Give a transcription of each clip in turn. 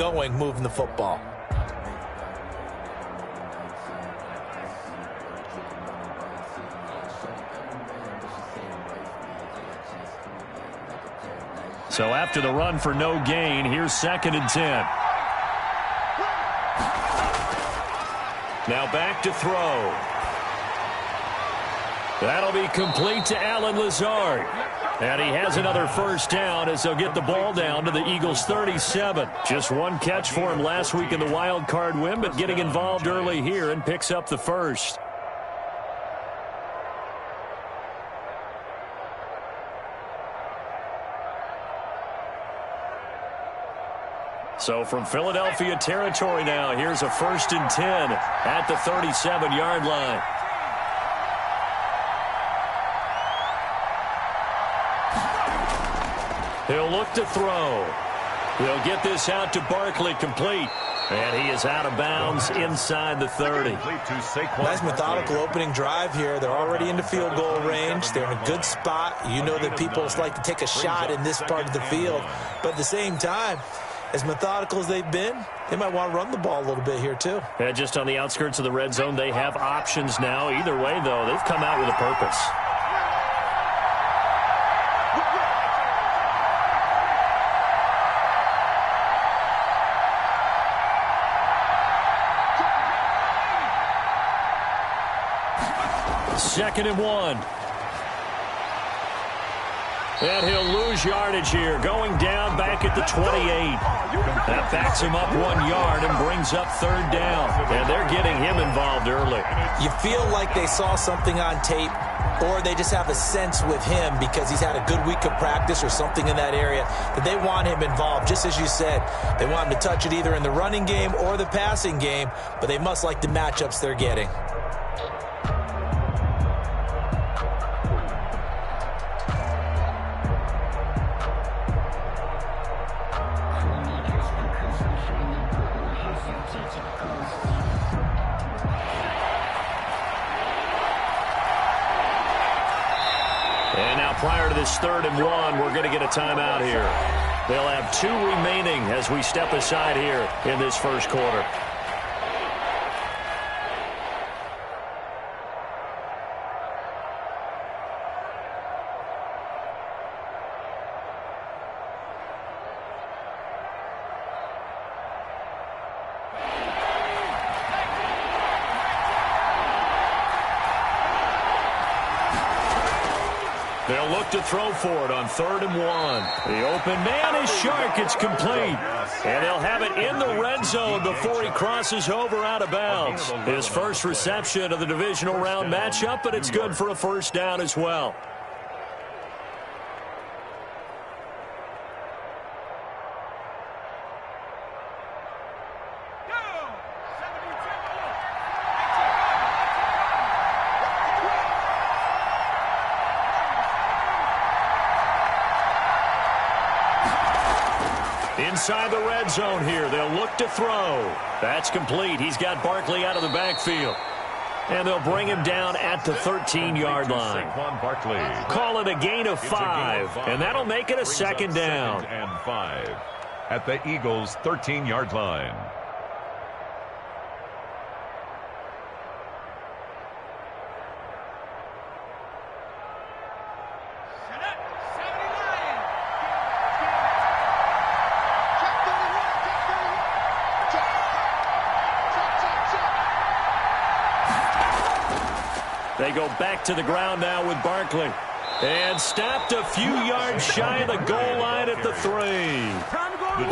going moving the football. So after the run for no gain, here's 2nd and 10. Now back to throw. That'll be complete to Allen Lazard. And he has another first down as they'll get the ball down to the Eagles' 37. Just one catch for him last week in the wild card win, but getting involved early here and picks up the first. So from Philadelphia territory now, here's a 1st and 10 at the 37-yard line. He'll look to throw. He'll get this out to Barkley, complete. And he is out of bounds inside the 30. Nice methodical opening drive here. They're already into field goal range. They're in a good spot. You know that people like to take a shot in this part of the field. But at the same time, as methodical as they've been, they might want to run the ball a little bit here too. Yeah, just on the outskirts of the red zone, they have options now. Either way, though, they've come out with a purpose. Second and 1. And he'll lose yardage here, going down back at the 28. That backs him up 1 yard and brings up 3rd down. And they're getting him involved early. You feel like they saw something on tape, or they just have a sense with him because he's had a good week of practice or something in that area that they want him involved. Just as you said, they want him to touch it either in the running game or the passing game, but they must like the matchups they're getting. Prior to this 3rd and 1, we're going to get a timeout here. They'll have 2 remaining as we step aside here in this first quarter. They'll look to throw for it on 3rd and 1. The open man is Shark. It's complete. And they'll have it in the red zone before he crosses over out of bounds. His first reception of the divisional round matchup, but it's good for a first down as well. Inside the red zone here, they'll look to throw. That's complete. He's got Barkley out of the backfield. And they'll bring him down at the 13-yard line. Call it a gain of 5, and that'll make it a 2nd down. 2nd and 5 at the Eagles' 13-yard line. They go back to the ground now with Barkley. And stopped a few yards shy of the goal line at the 3.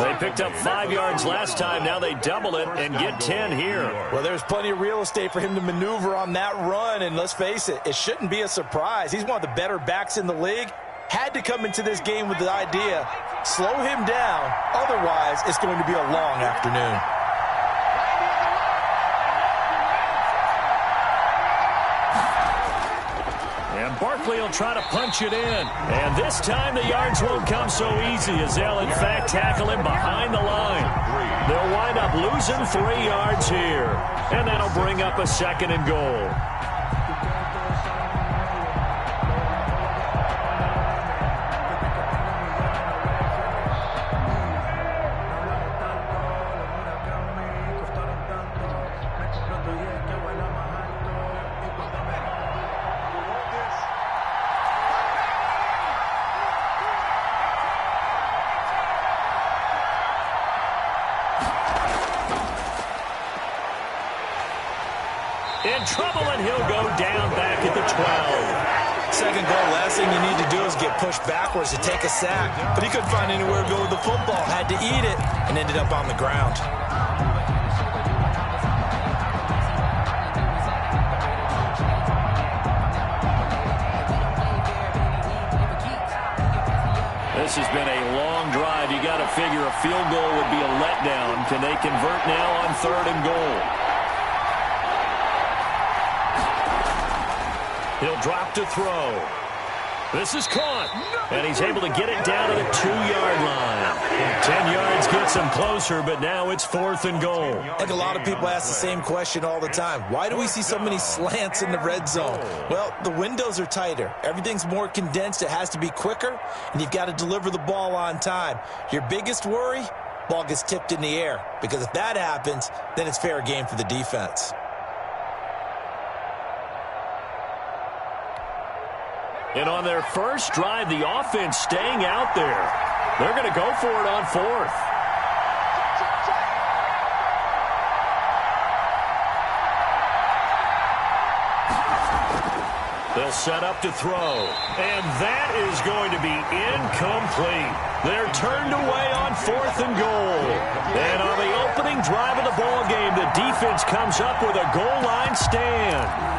They picked up 5 yards last time. Now they double it and get 10 here. Well, there's plenty of real estate for him to maneuver on that run. And let's face it, it shouldn't be a surprise. He's one of the better backs in the league. Had to come into this game with the idea, slow him down. Otherwise, it's going to be a long afternoon. Barkley will try to punch it in. And this time the yards won't come so easy as they'll, in fact, tackle him behind the line. They'll wind up losing 3 yards here. And that'll bring up a 2nd and goal. In trouble, and he'll go down back at the 12. Second goal, last thing you need to do is get pushed backwards to take a sack. But he couldn't find anywhere to go with the football. Had to eat it and ended up on the ground. This has been a long drive. You got to figure a field goal would be a letdown. Can they convert now on 3rd and goal? He'll drop to throw. This is caught. And he's able to get it down to the 2-yard line. 10 yards gets him closer, but now it's 4th and goal. I think a lot of people ask the same question all the time. Why do we see so many slants in the red zone? Well, the windows are tighter. Everything's more condensed. It has to be quicker, and you've got to deliver the ball on time. Your biggest worry? Ball gets tipped in the air. Because if that happens, then it's fair game for the defense. And on their first drive, the offense staying out there. They're going to go for it on 4th. They'll set up to throw. And that is going to be incomplete. They're turned away on 4th and goal. And on the opening drive of the ball game, the defense comes up with a goal line stand.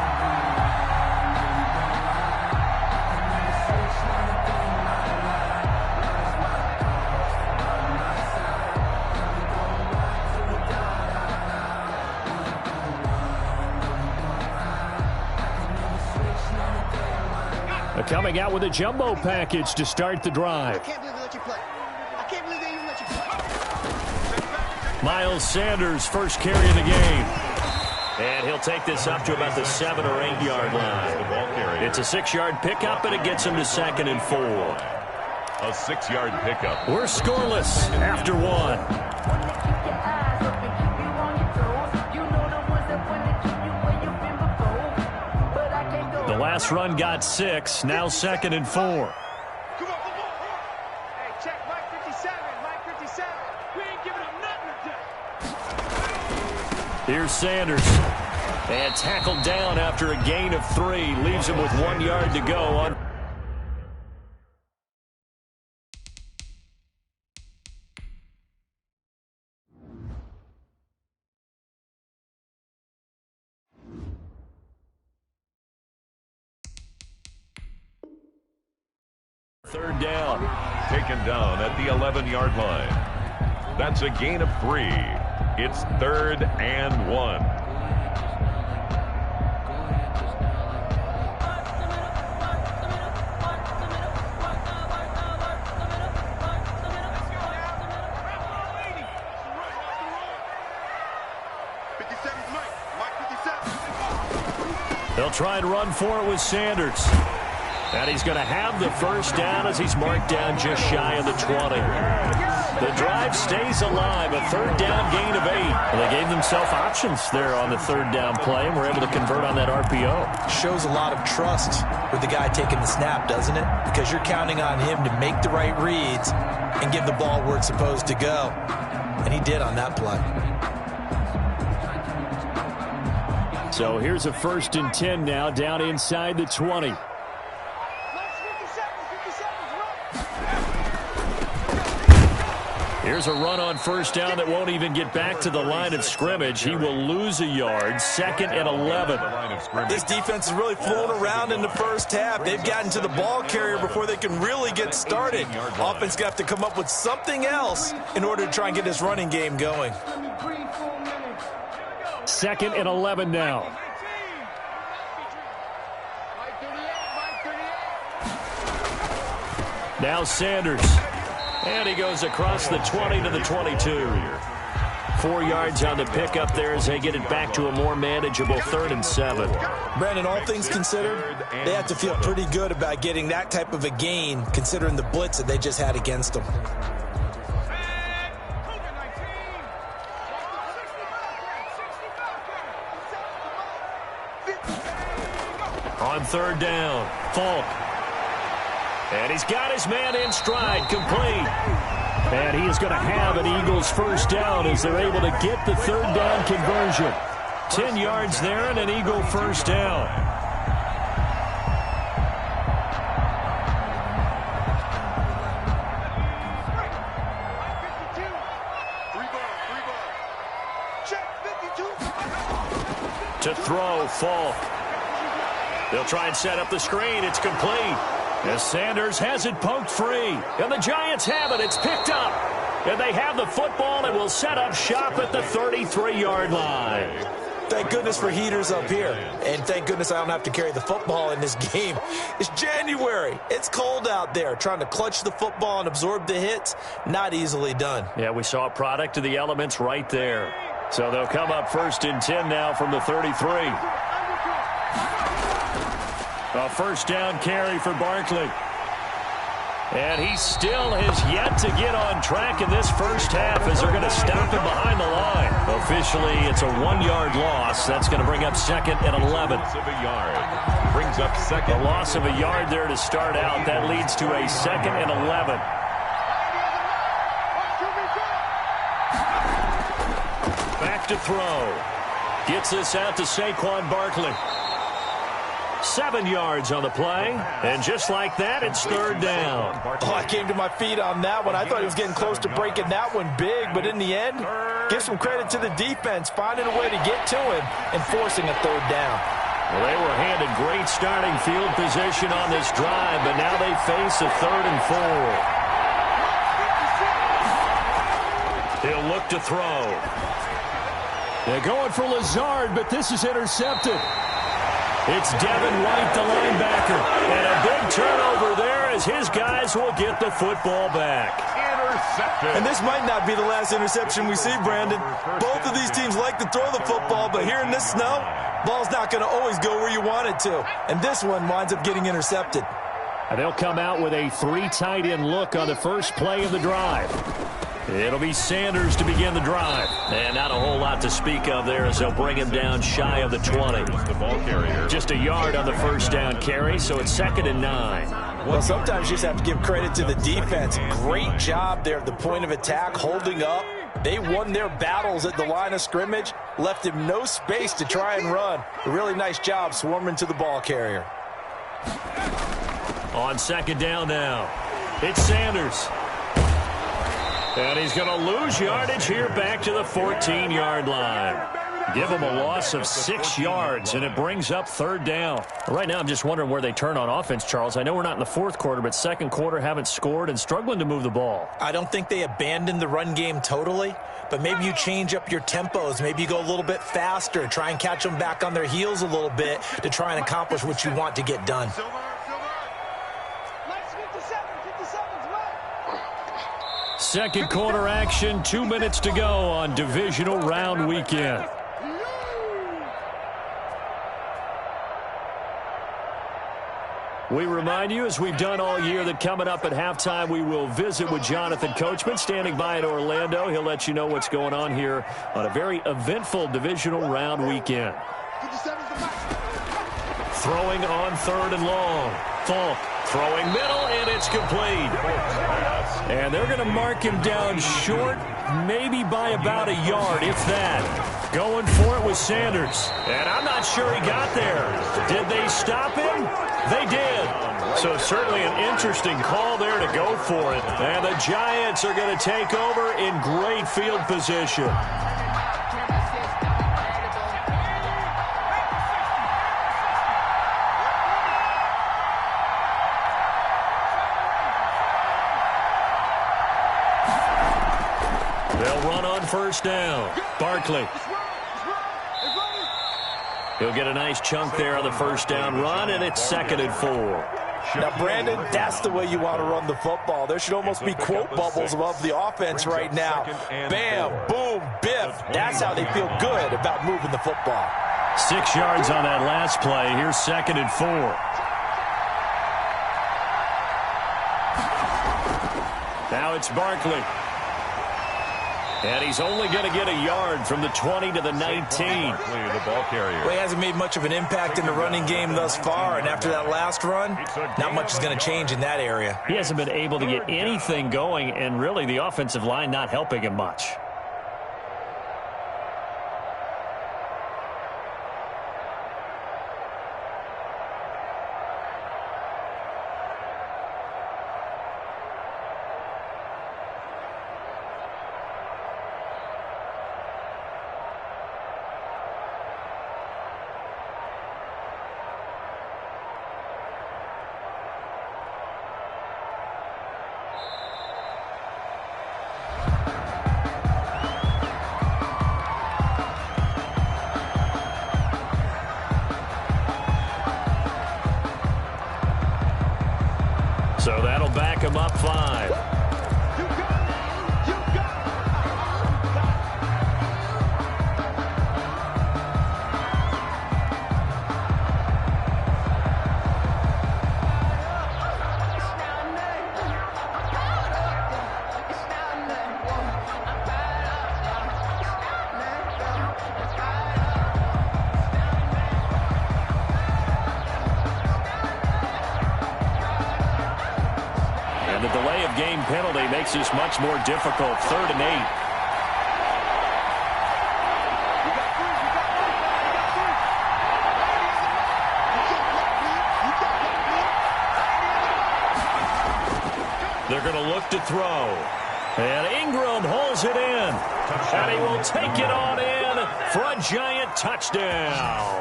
Coming out with a jumbo package to start the drive. I can't believe they let you play. I can't believe they even let you play. Miles Sanders, first carry of the game. And he'll take this up to about the 7 or 8 yard line. It's a 6-yard pickup, and it gets him to 2nd and 4. A 6-yard pickup. We're scoreless after 1. The last run got 6, now 2nd and 4. Come on, come on. Hey, check Mike 57, Mike 57. We ain't giving him nothing today. Here's Sanders. And tackled down after a gain of 3. Leaves him with 1 yard to go on. Third down. Taken down at the 11-yard line. That's a gain of 3. It's 3rd and 1. They'll try and run for it with Sanders. And he's going to have the first down as he's marked down just shy of the 20. The drive stays alive, a 3rd down gain of 8. Well, they gave themselves options there on the 3rd down play, and were able to convert on that RPO. Shows a lot of trust with the guy taking the snap, doesn't it? Because you're counting on him to make the right reads and give the ball where it's supposed to go. And he did on that play. So here's a 1st and 10 now, down inside the 20. Here's a run on 1st down that won't even get back to the line of scrimmage. He will lose a yard. 2nd and 11. This defense is really flown around in the first half. They've gotten to the ball carrier before they can really get started. Offense going to have to come up with something else in order to try and get this running game going. 2nd and 11 now. Now Sanders. And he goes across the 20 to the 22. 4 yards on the pickup there as they get it back to a more manageable 3rd and 7. Brandon, all things considered, they have to feel pretty good about getting that type of a gain, considering the blitz that they just had against them. On 3rd down, Falk. And he's got his man in stride, complete. And he is going to have an Eagles first down as they're able to get the 3rd down conversion. 10 yards there and an Eagle first down. To throw, Falk. They'll try and set up the screen. It's complete. As Sanders has it poked free. And the Giants have it. It's picked up. And they have the football and will set up shop at the 33-yard line. Thank goodness for heaters up here. And thank goodness I don't have to carry the football in this game. It's January. It's cold out there. Trying to clutch the football and absorb the hits, not easily done. Yeah, we saw a product of the elements right there. So they'll come up 1st and 10 now from the 33. A first down carry for Barkley. And he still has yet to get on track in this first half as they're going to stop him behind the line. Officially, it's a 1-yard loss. That's going to bring up 2nd and 11. Loss of a yard. Brings up 2nd. A loss of a yard there to start out. That leads to a 2nd and 11. Back to throw. Gets this out to Saquon Barkley. 7 yards on the play. And just like that, it's 3rd down. Oh, I came to my feet on that one. I thought he was getting close to breaking that one big. But in the end, give some credit to the defense, finding a way to get to him and forcing a 3rd down. Well, they were handed great starting field position on this drive, but now they face a 3rd and 4. He'll look to throw. They're going for Lazard, but this is intercepted. It's Devin White, the linebacker. And a big turnover there as his guys will get the football back. Intercepted. And this might not be the last interception we see, Brandon. Both of these teams like to throw the football, but here in this snow, ball's not going to always go where you want it to. And this one winds up getting intercepted. And they'll come out with a 3 tight end look on the first play of the drive. It'll be Sanders to begin the drive. And not a whole lot to speak of there as they'll bring him down shy of the 20. The ball carrier. Just a yard on the first down carry, so it's 2nd and 9. Well, sometimes you just have to give credit to the defense. Great job there at the point of attack, holding up. They won their battles at the line of scrimmage, left him no space to try and run. A really nice job swarming to the ball carrier. On 2nd down now, it's Sanders. And he's going to lose yardage here back to the 14-yard line. Give him a loss of 6 yards, and it brings up 3rd down. Right now, I'm just wondering where they turn on offense, Charles. I know we're not in the 4th quarter, but 2nd quarter haven't scored and struggling to move the ball. I don't think they abandoned the run game totally, but maybe you change up your tempos. Maybe you go a little bit faster, try and catch them back on their heels a little bit to try and accomplish what you want to get done. Second quarter action, 2 minutes to go on divisional round weekend. We remind you, as we've done all year, that coming up at halftime, we will visit with Jonathan Coachman, standing by in Orlando. He'll let you know what's going on here on a very eventful divisional round weekend. Throwing on 3rd and long. Falk throwing middle, and it's complete. And they're going to mark him down short, maybe by about a yard, if that. Going for it was Sanders. And I'm not sure he got there. Did they stop him? They did. So certainly an interesting call there to go for it. And the Giants are going to take over in great field position. They'll run on first down. Barkley. He'll get a nice chunk there on the first down run, and it's 2nd and 4. Now, Brandon, that's the way you want to run the football. There should almost be quote bubbles above the offense right now. Bam, boom, biff. That's how they feel good about moving the football. 6 yards on that last play. Here's 2nd and 4. Now it's Barkley. And he's only going to get a yard from the 20 to the 19. The ball carrier. Well, he hasn't made much of an impact in the running game thus far, and after that last run, not much is going to change in that area. He hasn't been able to get anything going, and really the offensive line not helping him much. So that'll back him up 5. The delay of game penalty makes this much more difficult. 3rd and 8. They're going to look to throw. And Ingram holds it in. And he will take it on in for a giant touchdown.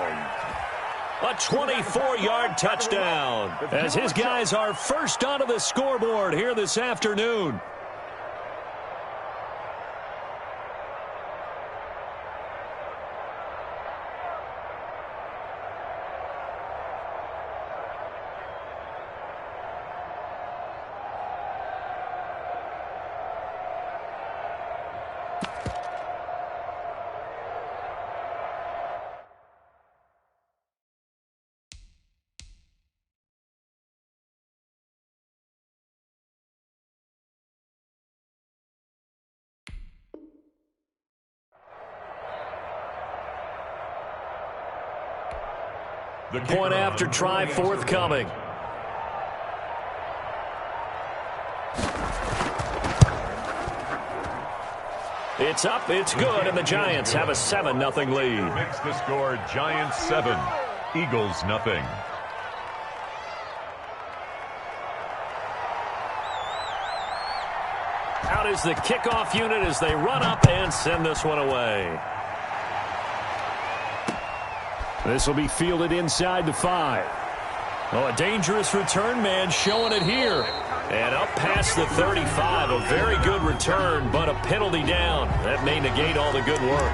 A 24-yard touchdown as his guys are first onto the scoreboard here this afternoon. The point after try forthcoming. It's up, it's good, and the Giants have a 7-0 lead. Makes the score Giants 7, Eagles 0. Out is the kickoff unit as they run up and send this one away. This will be fielded inside the 5. Oh, a dangerous return man showing it here. And up past the 35. A very good return, but a penalty down. That may negate all the good work.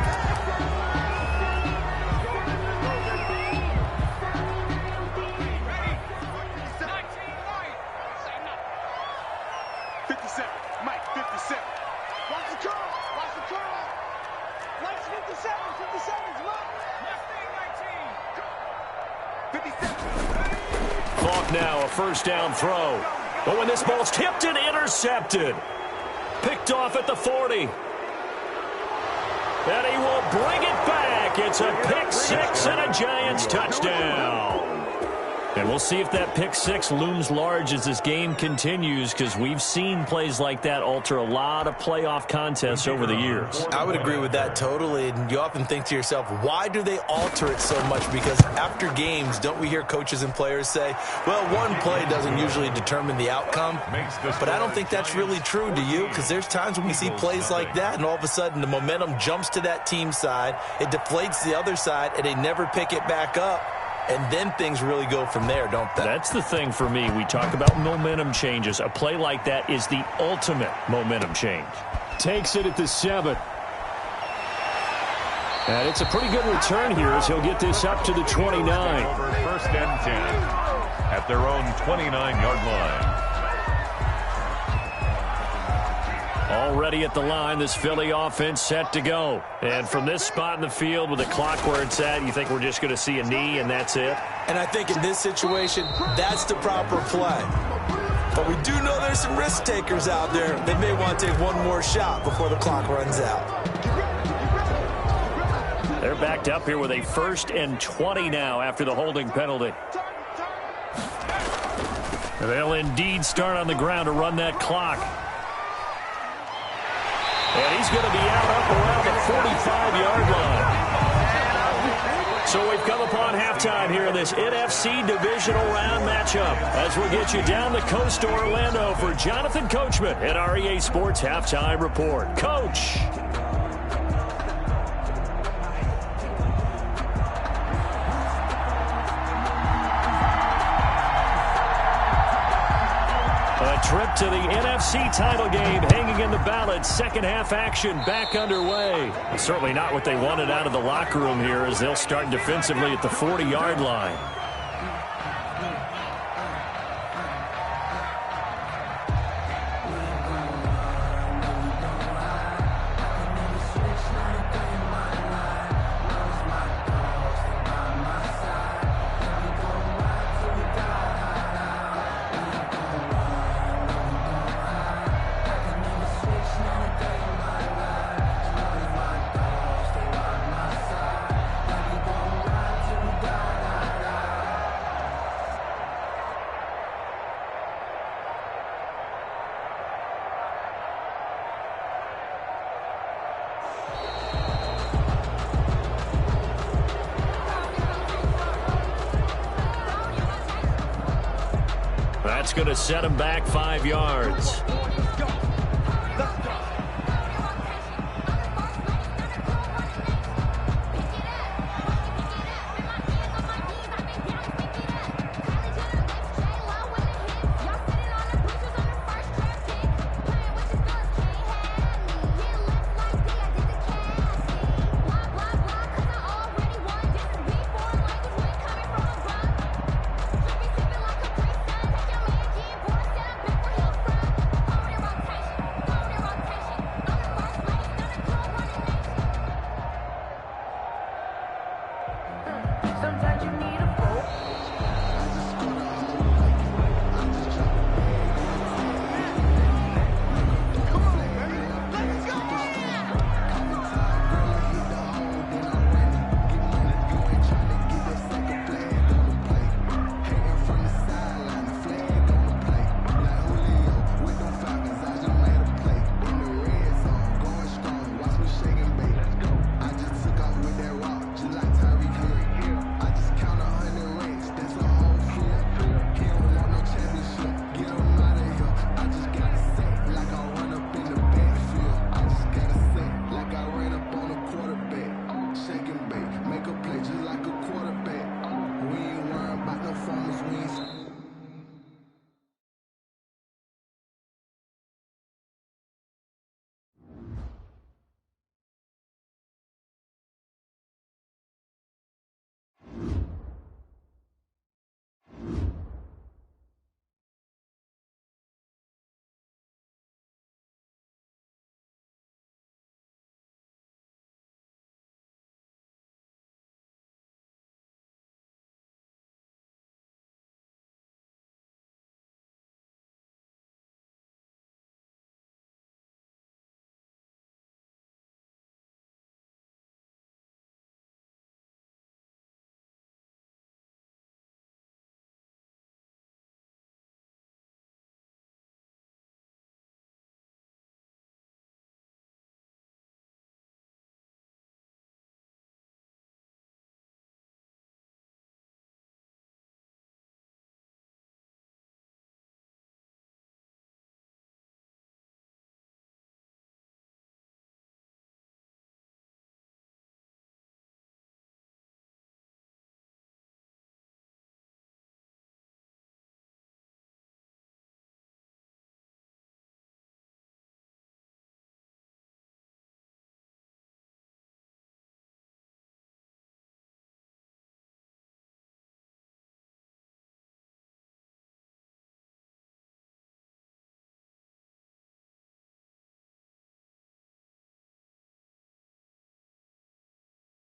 Now a first down throw. But when this ball's tipped and intercepted. Picked off at the 40. And he will bring it back. It's a pick 6 and a Giants touchdown. And we'll see if that pick 6 looms large as this game continues, because we've seen plays like that alter a lot of playoff contests over the years. I would agree with that totally. And you often think to yourself, why do they alter it so much? Because after games, don't we hear coaches and players say, well, one play doesn't usually determine the outcome? But I don't think that's really true, do you? Because there's times when we see plays like that, and all of a sudden the momentum jumps to that team side, it deflates the other side, and they never pick it back up. And then things really go from there, don't they? That's the thing for me. We talk about momentum changes. A play like that is the ultimate momentum change. Takes it at the 7. And it's a pretty good return here as he'll get this up to the 29. First and 10 at their own 29-yard line. Already at the line, this Philly offense set to go. And from this spot in the field with the clock where it's at, you think we're just going to see a knee and that's it? And I think in this situation, that's the proper play. But we do know there's some risk takers out there. They may want to take one more shot before the clock runs out. They're backed up here with a 1st and 20 now after the holding penalty. They'll indeed start on the ground to run that clock. And he's going to be out up around the 45-yard line. So we've come upon halftime here in this NFC Divisional Round matchup as we'll get you down the coast to Orlando for Jonathan Coachman at our EA Sports Halftime Report. Coach. A trip to the NFC title game hanging in the balance. Second half action back underway. Certainly not what they wanted out of the locker room here as they'll start defensively at the 40-yard line. That's going to set him back 5 yards. Sometimes you need